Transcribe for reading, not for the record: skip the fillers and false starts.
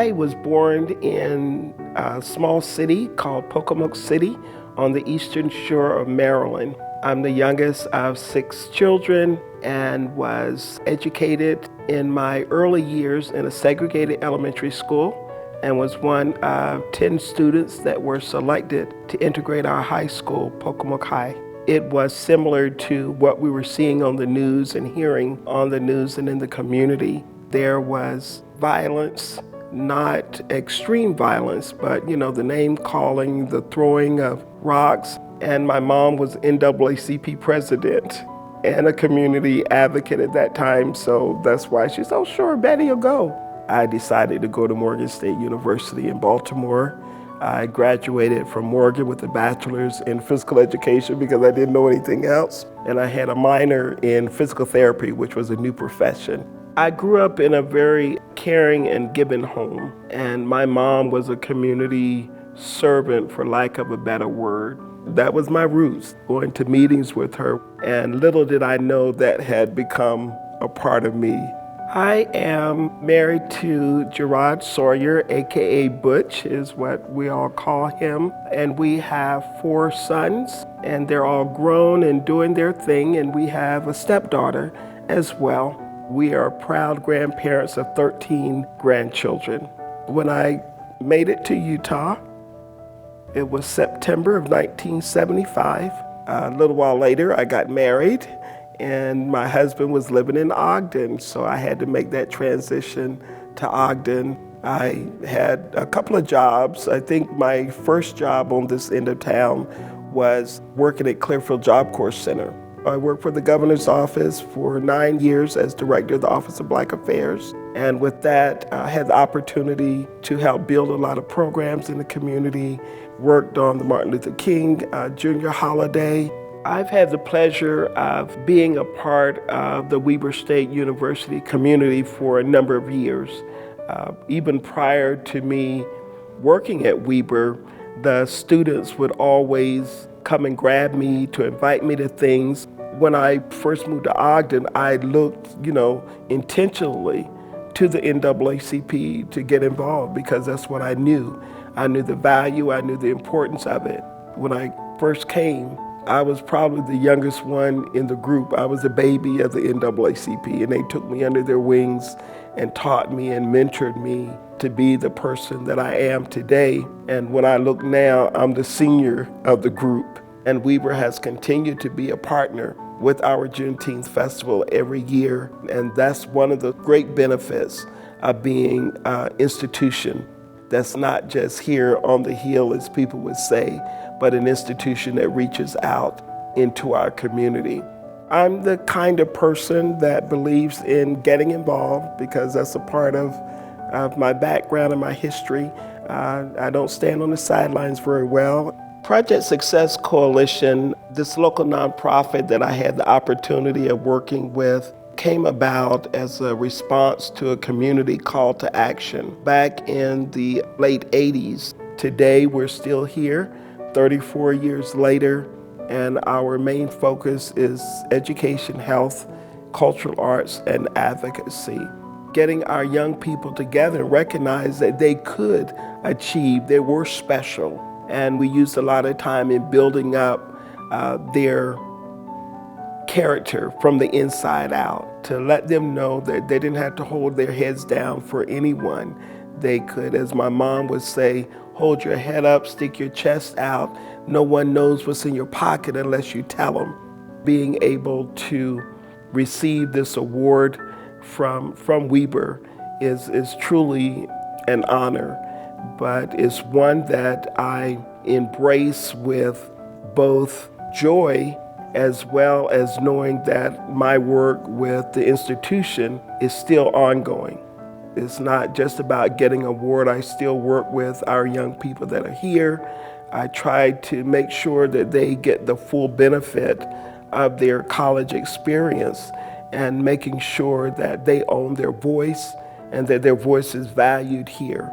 I was born in a small city called Pocomoke City on the eastern shore of Maryland. I'm the youngest of 6 children and was educated in my early years in a segregated elementary school and was one of 10 students that were selected to integrate our high school, Pocomoke High. It was similar to what we were seeing on the news and hearing on the news and in the community. There was violence, not extreme violence, but the name calling, the throwing of rocks. And my mom was NAACP president and a community advocate at that time, so that's why she said, "Oh, sure, Betty, you'll go." I decided to go to Morgan State University in Baltimore. I graduated from Morgan with a bachelor's in physical education because I didn't know anything else. And I had a minor in physical therapy, which was a new profession. I grew up in a very caring and giving home, and my mom was a community servant, for lack of a better word. That was my roots, going to meetings with her, and little did I know that had become a part of me. I am married to Gerard Sawyer, aka Butch is what we all call him, and we have 4 sons, and they're all grown and doing their thing, and we have a stepdaughter as well. We are proud grandparents of 13 grandchildren. When I made it to Utah, it was September of 1975. A little while later, I got married, and my husband was living in Ogden, so I had to make that transition to Ogden. I had a couple of jobs. I think my first job on this end of town was working at Clearfield Job Corps Center. I worked for the governor's office for 9 years as director of the Office of Black Affairs. And with that, I had the opportunity to help build a lot of programs in the community, worked on the Martin Luther King Jr. holiday. I've had the pleasure of being a part of the Weber State University community for a number of years. Even prior to me working at Weber, the students would always come and grab me to invite me to things. When I first moved to Ogden, I looked, intentionally to the NAACP to get involved because that's what I knew. I knew the value, I knew the importance of it. When I first came, I was probably the youngest one in the group. I was a baby of the NAACP, and they took me under their wings and taught me and mentored me to be the person that I am today. And when I look now, I'm the senior of the group. And Weber has continued to be a partner with our Juneteenth Festival every year. And that's one of the great benefits of being an institution that's not just here on the hill, as people would say, but an institution that reaches out into our community. I'm the kind of person that believes in getting involved because that's a part of my background and my history. I don't stand on the sidelines very well. Project Success Coalition, this local nonprofit that I had the opportunity of working with, came about as a response to a community call to action back in the late 80s. Today, we're still here, 34 years later, and our main focus is education, health, cultural arts, and advocacy. Getting our young people together and recognize that they could achieve, they were special. And we used a lot of time in building up their character from the inside out to let them know that they didn't have to hold their heads down for anyone. They could, as my mom would say, hold your head up, stick your chest out. No one knows what's in your pocket unless you tell them. Being able to receive this award from Weber is truly an honor, but it's one that I embrace with both joy as well as knowing that my work with the institution is still ongoing. It's not just about getting an award. I still work with our young people that are here. I try to make sure that they get the full benefit of their college experience and making sure that they own their voice and that their voice is valued here.